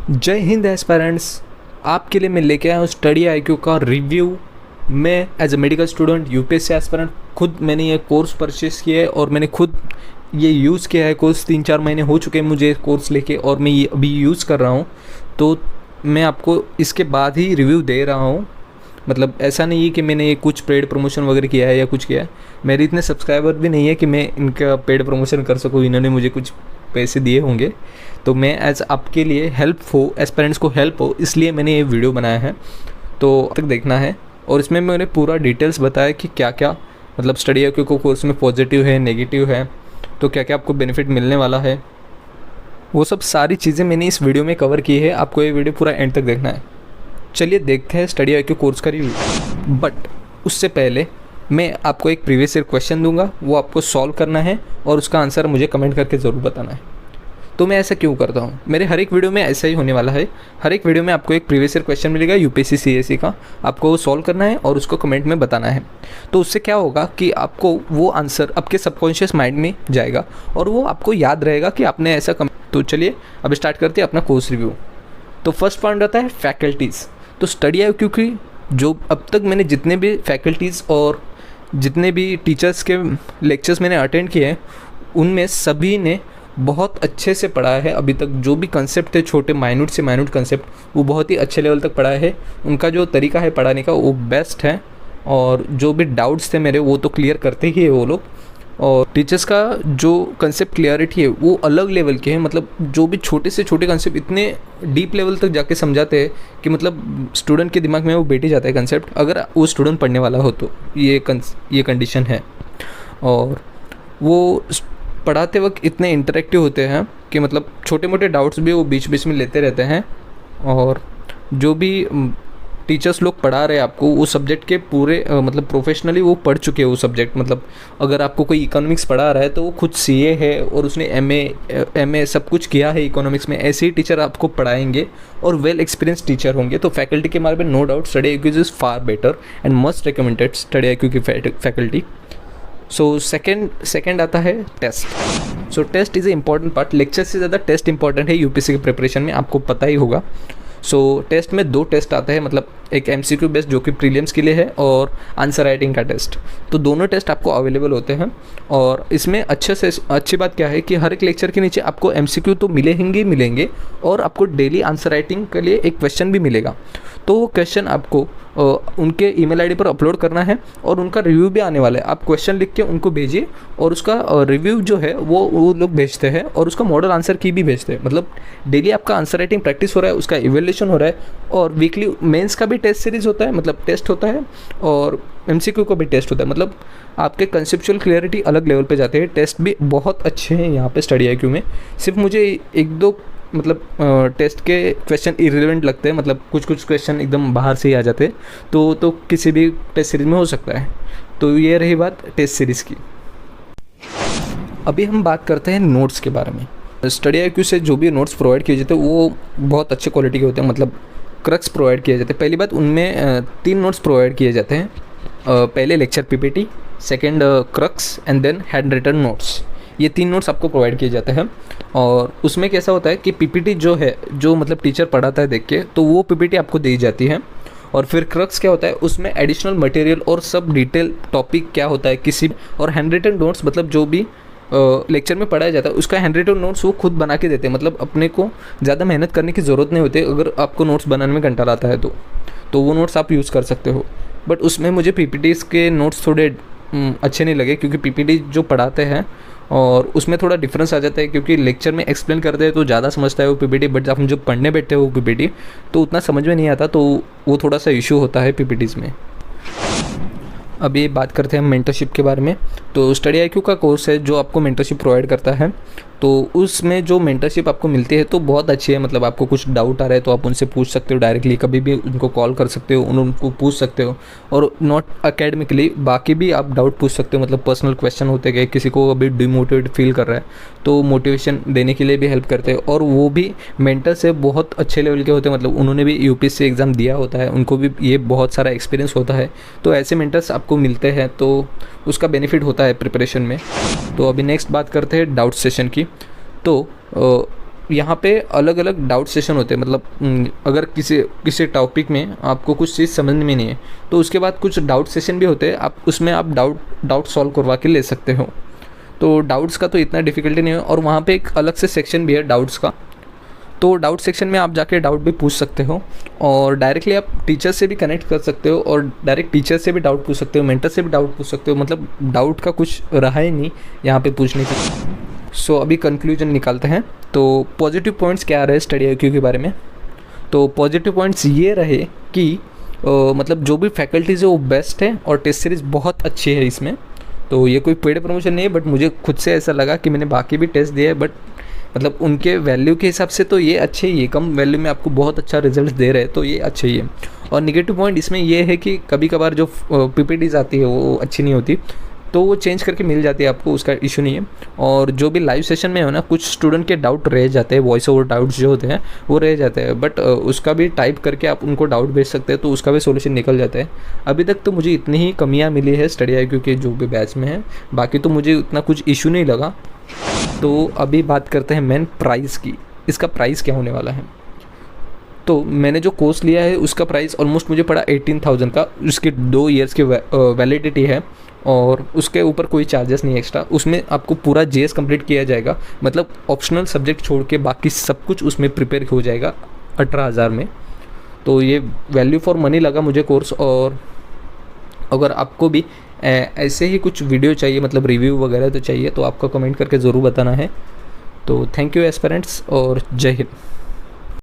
जय हिंद एस्पायरेंट्स। आपके लिए मैं लेके आया हूँ स्टडी आईक्यू का रिव्यू। मैं as a medical student UPSC aspirant खुद मैंने ये कोर्स परचेस किया है और मैंने खुद ये यूज़ किया है। कोर्स 3-4 महीने हो चुके हैं मुझे कोर्स लेके और मैं ये अभी यूज़ कर रहा हूँ। तो मैं आपको इसके बाद ही रिव्यू दे रहा हूँ। मतलब ऐसा नहीं है कि मैंने ये कुछ पेड प्रमोशन वगैरह किया है या कुछ किया है। मेरे इतने सब्सक्राइबर भी नहीं है कि मैं इनका पेड प्रमोशन कर सकूँ। इन्होंने मुझे कुछ पैसे दिए होंगे, तो मैं एज आपके लिए हेल्प हो, एस्पिरेंट्स को हेल्प हो, इसलिए मैंने ये वीडियो बनाया है। तो तक देखना है और इसमें मैंने पूरा डिटेल्स बताया कि क्या क्या मतलब स्टडी आईक्यू को कोर्स में पॉजिटिव है, नेगेटिव है, तो क्या क्या आपको बेनिफिट मिलने वाला है। वो सब सारी चीज़ें मैंने इस वीडियो में कवर की है। आपको ये वीडियो पूरा एंड तक देखना है। चलिए देखते हैं स्टडी आईक्यू कोर्स का रिव्यू। बट उससे पहले मैं आपको एक प्रीवियस ईयर क्वेश्चन दूंगा, वो आपको सॉल्व करना है और उसका आंसर मुझे कमेंट करके ज़रूर बताना है। तो मैं ऐसा क्यों करता हूँ, मेरे हर एक वीडियो में ऐसा ही होने वाला है। हर एक वीडियो में आपको एक प्रीवियस ईयर क्वेश्चन मिलेगा यूपीएससी सीएसई का, आपको वो सॉल्व करना है और उसको कमेंट में बताना है। तो उससे क्या होगा कि आपको वो आंसर आपके सबकॉन्शियस माइंड में जाएगा और वो आपको याद रहेगा कि आपने ऐसा तो चलिए अब स्टार्ट करते हैं अपना कोर्स रिव्यू। तो फर्स्ट पॉइंट आता है फैकल्टीज़। तो स्टडी आईक्यू की जो अब तक मैंने जितने भी फैकल्टीज़ और जितने भी टीचर्स के लेक्चर्स मैंने अटेंड किए हैं, उनमें सभी ने बहुत अच्छे से पढ़ाया है। अभी तक जो भी कंसेप्ट थे, छोटे माइन्यूट से माइन्यूट कंसेप्ट, वो बहुत ही अच्छे लेवल तक पढ़ाया है। उनका जो तरीका है पढ़ाने का वो बेस्ट है और जो भी डाउट्स थे मेरे वो तो क्लियर करते ही है वो लोग। और टीचर्स का जो कंसेप्ट क्लियरिटी है वो अलग लेवल के है। मतलब जो भी छोटे से छोटे कंसेप्ट इतने डीप लेवल तक जाके समझाते हैं कि मतलब स्टूडेंट के दिमाग में वो बैठ ही जाता है कंसेप्ट, अगर वो स्टूडेंट पढ़ने वाला हो तो। ये कंडीशन है। और वो पढ़ाते वक्त इतने इंटरेक्टिव होते हैं कि मतलब छोटे मोटे डाउट्स भी वो बीच बीच में लेते रहते हैं। और जो भी टीचर्स लोग पढ़ा रहे हैं आपको वो सब्जेक्ट के पूरे मतलब प्रोफेशनली वो पढ़ चुके हैं वो सब्जेक्ट। मतलब अगर आपको कोई इकोनॉमिक्स पढ़ा रहा है तो वो खुद सीए है और उसने एमए सब कुछ किया है इकोनॉमिक्स में। ऐसे ही टीचर आपको पढ़ाएंगे और वेल एक्सपीरियंस टीचर होंगे। तो फैकल्टी के बारे में no doubt study IQ is far better and must recommended study IQ की फैकल्टी। सो सेकेंड आता है test. So test is a important part. Lecture से ज़्यादा टेस्ट इंपॉर्टेंट है यूपीएससी की प्रिपरेशन में, आपको पता ही होगा। सो टेस्ट में 2 टेस्ट आते हैं, मतलब एक एमसीक्यू बेस्ड जो कि प्रीलिम्स के लिए है और आंसर राइटिंग का टेस्ट। तो दोनों टेस्ट आपको अवेलेबल होते हैं। और इसमें अच्छी बात क्या है कि हर एक लेक्चर के नीचे आपको एमसीक्यू तो मिलेंगे और आपको डेली आंसर राइटिंग के लिए एक क्वेश्चन भी मिलेगा। तो वो क्वेश्चन आपको उनके ईमेल आईडी पर अपलोड करना है और उनका रिव्यू भी आने वाला है। आप क्वेश्चन लिख के उनको भेजिए और उसका रिव्यू जो है वो लोग भेजते हैं और उसका मॉडल आंसर की भी भेजते हैं। मतलब डेली आपका आंसर राइटिंग प्रैक्टिस हो रहा है, उसका इवैल्यूएशन हो रहा है। और वीकली मेंस का भी टेस्ट सीरीज होता है, मतलब टेस्ट होता है, और एमसीक्यू का भी टेस्ट होता है। मतलब आपके कंसेप्चुअल क्लियरिटी अलग लेवल पे जाते हैं। टेस्ट भी बहुत अच्छे हैं यहाँ पे स्टडी आईक्यू में। सिर्फ मुझे 1-2 मतलब टेस्ट के क्वेश्चन इररिलेवेंट लगते हैं, मतलब कुछ क्वेश्चन एकदम बाहर से ही आ जाते हैं। तो किसी भी टेस्ट सीरीज़ में हो सकता है। तो ये रही बात टेस्ट सीरीज़ की। अभी हम बात करते हैं नोट्स के बारे में। स्टडी आईक्यू से जो भी नोट्स प्रोवाइड किए जाते हैं वो बहुत अच्छे क्वालिटी के होते हैं, मतलब क्रक्स प्रोवाइड किए जाते हैं। पहली बात, उनमें 3 नोट्स प्रोवाइड किए जाते हैं। पहले lecture PPT, second crux and then handwritten notes. ये 3 नोट्स आपको प्रोवाइड किए जाते हैं। और उसमें कैसा होता है कि पीपीटी जो है, जो मतलब टीचर पढ़ाता है देख के, तो वो पीपीटी आपको दी जाती है। और फिर क्रक्स क्या होता है, उसमें एडिशनल मटेरियल और सब डिटेल टॉपिक क्या होता है किसी। और हैंड रिटन नोट्स मतलब जो भी लेक्चर में पढ़ाया जाता है उसका हैंड रिटन नोट्स वो खुद बना के देते हैं। मतलब अपने को ज़्यादा मेहनत करने की ज़रूरत नहीं होती अगर आपको नोट्स बनाने में घंटा आता है तो वो नोट्स आप यूज़ कर सकते हो। बट उसमें मुझे पीपीटीज़ के नोट्स थोड़े अच्छे नहीं लगे, क्योंकि पीपीटी जो पढ़ाते हैं और उसमें थोड़ा डिफरेंस आ जाता है। क्योंकि लेक्चर में एक्सप्लेन करते हैं तो ज़्यादा समझता है वो पीपीटी, बट जब हम जो पढ़ने बैठते हैं वो पीपीटी तो उतना समझ में नहीं आता। तो वो थोड़ा सा इशू होता है पीपीटीज़ में। अभी बात करते हैं हम मेंटरशिप के बारे में। तो स्टडी आईक्यू का कोर्स है जो आपको मेंटरशिप प्रोवाइड करता है। तो उसमें जो मेंटरशिप आपको मिलती है तो बहुत अच्छी है। मतलब आपको कुछ डाउट आ रहा है तो आप उनसे पूछ सकते हो डायरेक्टली, कभी भी उनको कॉल कर सकते हो, उनको पूछ सकते हो। और नॉट अकेडमिकली बाकी भी आप डाउट पूछ सकते हो, मतलब पर्सनल क्वेश्चन होते गए। किसी को अभी डिमोटिवेट फील कर रहा है तो मोटिवेशन देने के लिए भी हेल्प करते हैं। और वो भी मेंटर से बहुत अच्छे लेवल के होते हैं, मतलब उन्होंने भी यूपीएससी एग्ज़ाम दिया होता है, उनको भी ये बहुत सारा एक्सपीरियंस होता है। तो ऐसे मेंटर्स आपको मिलते हैं तो उसका बेनिफिट होता है प्रिपरेशन में। तो अभी नेक्स्ट बात करते हैं डाउट सेशन की। तो यहाँ पे अलग अलग डाउट सेशन होते हैं, मतलब अगर किसी टॉपिक में आपको कुछ चीज़ समझ में नहीं है तो उसके बाद कुछ डाउट सेशन भी होते हैं, आप उसमें आप डाउट सॉल्व करवा के ले सकते हो। तो डाउट्स का तो इतना डिफ़िकल्टी नहीं है, और वहाँ पे एक अलग से सेक्शन भी है डाउट्स का। तो डाउट सेक्शन में आप जाके डाउट भी पूछ सकते हो, और डायरेक्टली आप टीचर से भी कनेक्ट कर सकते हो, और डायरेक्ट टीचर से भी डाउट पूछ सकते हो, मेंटर से भी डाउट पूछ सकते हो। मतलब डाउट का कुछ रहा ही नहीं यहाँ पे पूछने का। सो अभी कंक्लूजन निकालते हैं। तो पॉजिटिव पॉइंट्स क्या रहे स्टडी IQ के बारे में। तो पॉजिटिव पॉइंट्स ये रहे कि मतलब जो भी फैकल्टीज़ है वो बेस्ट है, और टेस्ट सीरीज़ बहुत अच्छी है इसमें। तो ये कोई पेड प्रमोशन नहीं है, बट मुझे खुद से ऐसा लगा कि मैंने बाकी भी टेस्ट दिए है, बट मतलब उनके वैल्यू के हिसाब से तो ये अच्छे ही है, कम वैल्यू में आपको बहुत अच्छा रिजल्ट दे रहे हैं, तो ये अच्छे ही है। और निगेटिव पॉइंट इसमें ये है कि कभी कभार जो PPTs आती है वो अच्छी नहीं होती, तो वो चेंज करके मिल जाती है आपको, उसका इशू नहीं है। और जो भी लाइव सेशन में हो ना, कुछ स्टूडेंट के डाउट रह जाते हैं, वॉइस ओवर डाउट्स जो होते हैं वो रह जाते हैं, बट उसका भी टाइप करके आप उनको डाउट भेज सकते हैं, तो उसका भी सोल्यूशन निकल जाता है। अभी तक तो मुझे इतनी ही कमियाँ मिली है स्टडी IQ के जो भी बैच में है, बाकी तो मुझे उतना कुछ इशू नहीं लगा। तो अभी बात करते हैं मेन प्राइस की। इसका प्राइस क्या होने वाला है। तो मैंने जो कोर्स लिया है उसका प्राइस ऑलमोस्ट मुझे पड़ा 18,000 का। उसके 2 ईयर्स की वैलिडिटी है, और उसके ऊपर कोई चार्जेस नहीं एक्स्ट्रा। उसमें आपको पूरा JS कंप्लीट किया जाएगा, मतलब ऑप्शनल सब्जेक्ट छोड़ के बाकी सब कुछ उसमें प्रिपेयर हो जाएगा 18,000 में। तो ये वैल्यू फॉर मनी लगा मुझे कोर्स। और अगर आपको भी ऐसे ही कुछ वीडियो चाहिए, मतलब रिव्यू वगैरह तो चाहिए, तो आपको कमेंट करके ज़रूर बताना है। तो थैंक यू एस्पिरेंट्स, और जय हिंद।